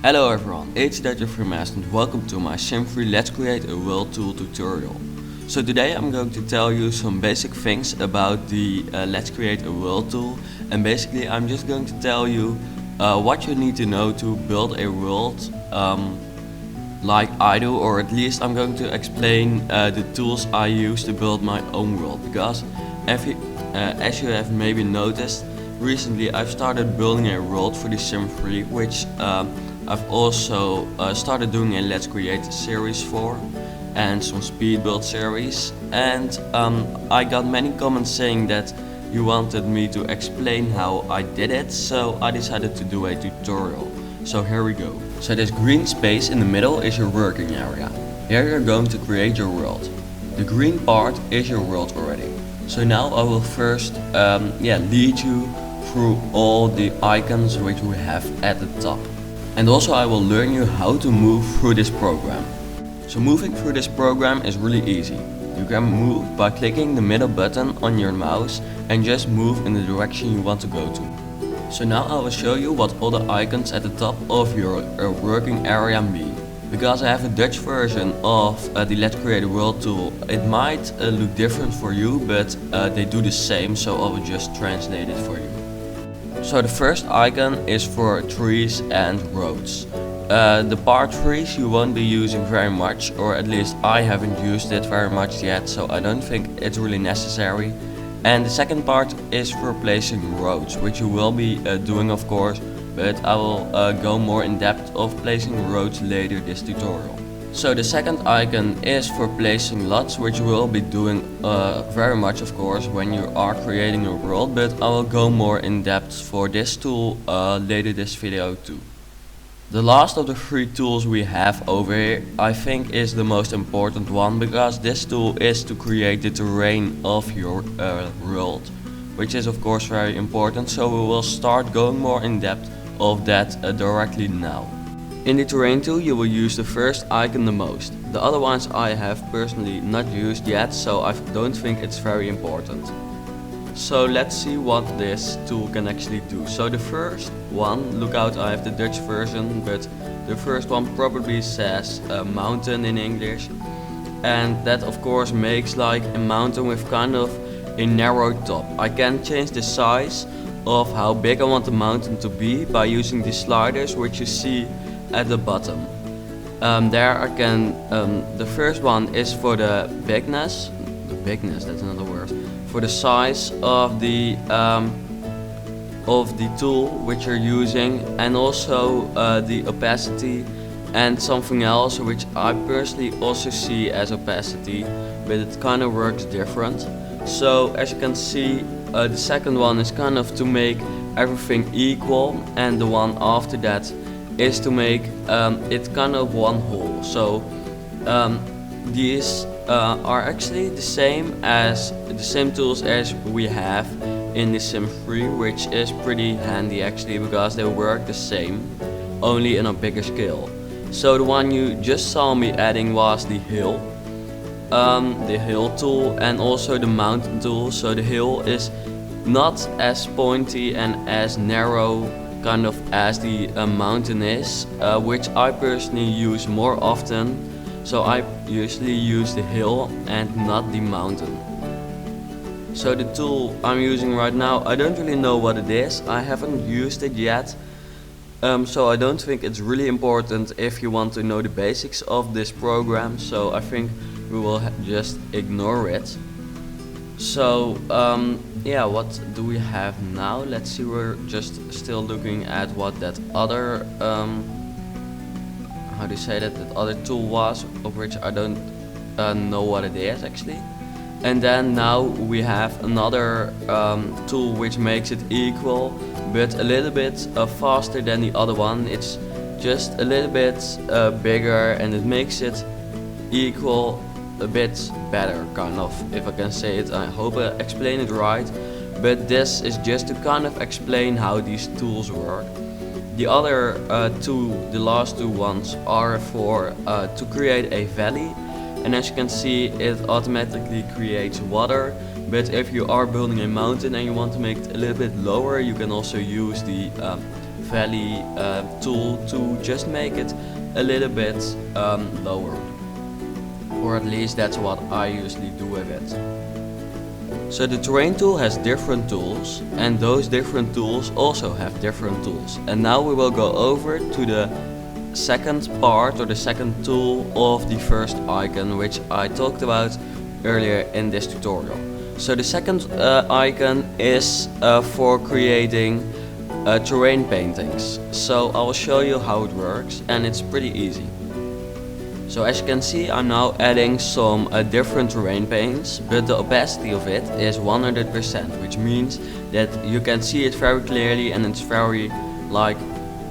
Hello everyone, it's Dr. Freemaster and welcome to my Sim3 Let's Create a World Tool tutorial. So today I'm going to tell you some basic things about the Let's Create a World tool, and basically I'm just going to tell you what you need to know to build a world like I do, or at least I'm going to explain the tools I use to build my own world, because as you have maybe noticed, recently I've started building a world for the Sim3, which I've also started doing a Let's Create series for, and some speed build series, and I got many comments saying that you wanted me to explain how I did it, so I decided to do a tutorial. So here we go. So this green space in the middle is your working area. Here you're going to create your world. The green part is your world already. So now I will first lead you through all the icons which we have at the top. And also I will learn you how to move through this program. So moving through this program is really easy. You can move by clicking the middle button on your mouse and just move in the direction you want to go to. So now I will show you what all the icons at the top of your working area mean. Because I have a Dutch version of the Let's Create a World tool, it might look different for you, but they do the same, so I will just translate it for you. So the first icon is for trees and roads. The part trees you won't be using very much, or at least I haven't used it very much yet, so I don't think it's really necessary. And the second part is for placing roads, which you will be doing of course, but I will go more in depth of placing roads later this tutorial. So the second icon is for placing lots, which you will be doing very much of course when you are creating a world, but I will go more in depth for this tool later this video too. The last of the three tools we have over here I think is the most important one, because this tool is to create the terrain of your world, which is of course very important, so we will start going more in depth of that directly now. In the terrain tool you will use the first icon the most. The other ones I have personally not used yet, so I don't think it's very important. So let's see what this tool can actually do. So the first one, look out, I have the Dutch version, but the first one probably says mountain in English. And that of course makes like a mountain with kind of a narrow top. I can change the size of how big I want the mountain to be by using the sliders which you see at the bottom. There I can, the first one is for the bigness, that's another word, for the size of the tool which you're using, and also the opacity and something else which I personally also see as opacity, but it kind of works different. So as you can see, the second one is kind of to make everything equal, and the one after that is to make it kind of one whole. So these are actually the same tools as we have in the Sim3, which is pretty handy actually, because they work the same, only in a bigger scale. So the one you just saw me adding was the hill tool, and also the mountain tool. So the hill is not as pointy and as narrow kind of as the mountain is, which I personally use more often. So I usually use the hill and not the mountain. So the tool I'm using right now, I don't really know what it is. I haven't used it yet. So I don't think it's really important if you want to know the basics of this program. So I think we will just ignore it. So yeah, what do we have now? Let's see, we're just still looking at what that other how do you say that other tool was, of which I don't know what it is actually. And then now we have another tool which makes it equal, but a little bit faster than the other one. It's just a little bit bigger, and it makes it equal a bit better, kind of, if I can say it. I hope I explain it right, but this is just to kind of explain how these tools work. The other the last two ones are for to create a valley, and as you can see it automatically creates water, but if you are building a mountain and you want to make it a little bit lower, you can also use the valley tool to just make it a little bit lower. Or at least that's what I usually do with it. So the terrain tool has different tools, and those different tools also have different tools. And now we will go over to the second part, or the second tool of the first icon, which I talked about earlier in this tutorial. So the second icon is for creating terrain paintings. So I will show you how it works, and it's pretty easy. So as you can see, I'm now adding some different terrain paints, but the opacity of it is 100%, which means that you can see it very clearly and it's very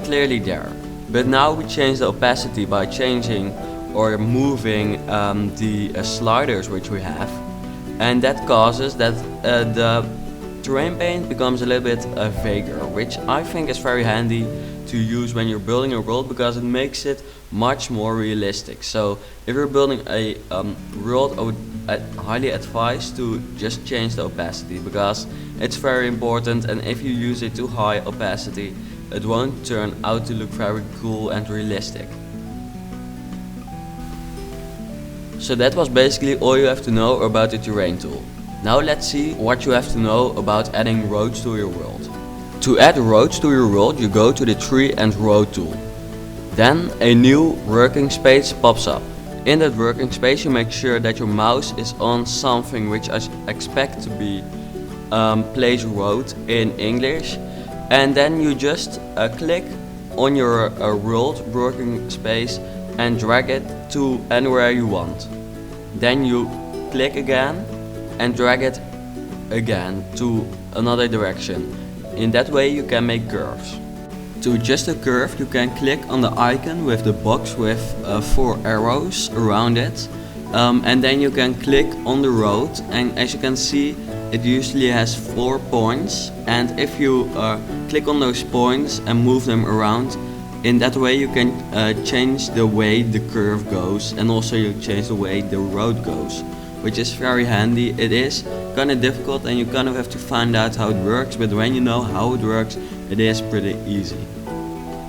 clearly there. But now we change the opacity by changing or moving the sliders which we have, and that causes that the terrain paint becomes a little bit vaguer, which I think is very handy to use when you're building a world, because it makes it much more realistic. So if you're building a world, I would highly advise to just change the opacity, because it's very important, and if you use a too high opacity, it won't turn out to look very cool and realistic. So that was basically all you have to know about the terrain tool. Now let's see what you have to know about adding roads to your world. To add roads to your world, you go to the tree and road tool. Then a new working space pops up. In that working space you make sure that your mouse is on something which I expect to be place road in English, and then you just click on your world working space and drag it to anywhere you want. Then you click again and drag it again to another direction. In that way you can make curves. To adjust a curve, you can click on the icon with the box with 4 arrows around it, and then you can click on the road, and as you can see it usually has 4 points, and if you click on those points and move them around, in that way you can change the way the curve goes, and also you change the way the road goes, which is very handy. It is kind of difficult and you kind of have to find out how it works, but when you know how it works, it is pretty easy.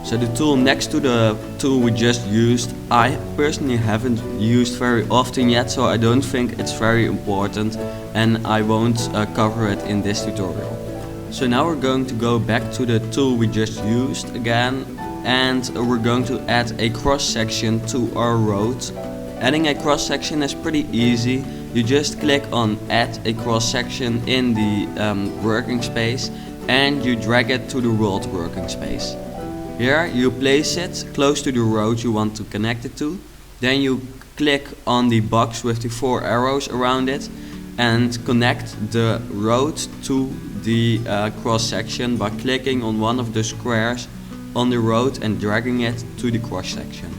So the tool next to the tool we just used, I personally haven't used very often yet, so I don't think it's very important, and I won't cover it in this tutorial. So now we're going to go back to the tool we just used again, and we're going to add a cross section to our road. Adding a cross section is pretty easy. You just click on add a cross section in the working space, and you drag it to the world working space. Here you place it close to the road you want to connect it to. Then you click on the box with the 4 arrows around it and connect the road to the cross section by clicking on one of the squares on the road and dragging it to the cross section.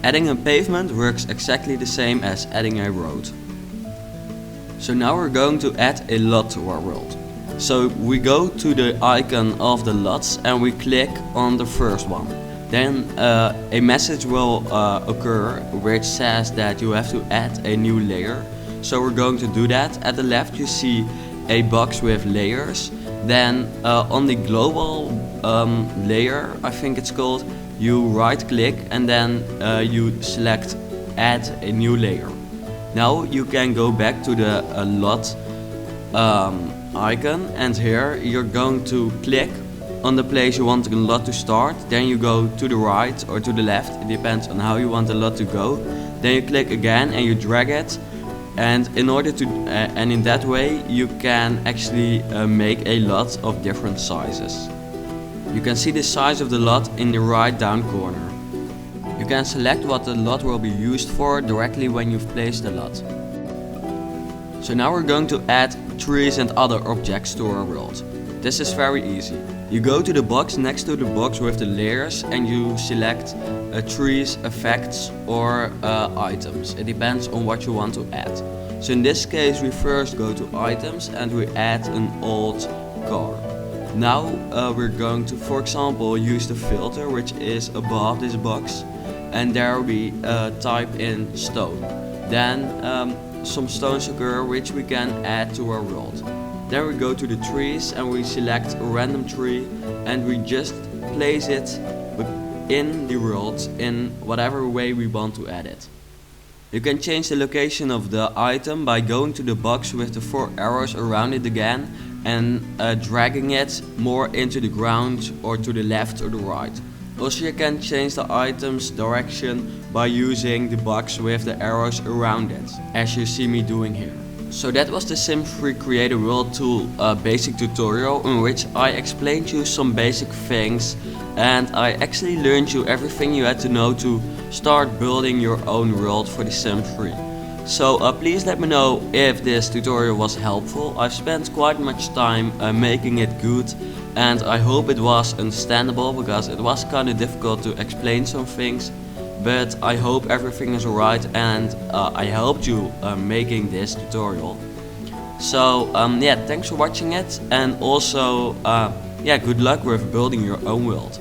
Adding a pavement works exactly the same as adding a road. So now we're going to add a lot to our world. So we go to the icon of the lots and we click on the first one. Then a message will occur which says that you have to add a new layer. So we're going to do that. At the left you see a box with layers. Then on the global layer, I think it's called, you right click and then you select add a new layer. Now you can go back to the lot icon, and here you're going to click on the place you want the lot to start. Then you go to the right or to the left, it depends on how you want the lot to go. Then you click again and you drag it, and in order to and in that way you can actually make a lot of different sizes. You can see the size of the lot in the right down corner. You can select what the lot will be used for directly when you've placed the lot. So now we're going to add trees and other objects to our world. This is very easy. You go to the box next to the box with the layers and you select trees, effects or items. It depends on what you want to add. So in this case we first go to items and we add an old car. Now we're going to, for example, use the filter which is above this box, and there we type in stone. Then some stones occur which we can add to our world. Then we go to the trees and we select a random tree and we just place it in the world in whatever way we want to add it. You can change the location of the item by going to the box with the 4 arrows around it again and dragging it more into the ground or to the left or the right. Also, you can change the item's direction by using the box with the arrows around it, as you see me doing here. So that was the Sim 3 Create a World Tool basic tutorial in which I explained you some basic things, and I actually learned you everything you had to know to start building your own world for the Sim 3. So please let me know if this tutorial was helpful. I've spent quite much time making it good, and I hope it was understandable because it was kind of difficult to explain some things. But I hope everything is alright, and I helped you making this tutorial. So yeah, thanks for watching it, and also yeah, good luck with building your own world.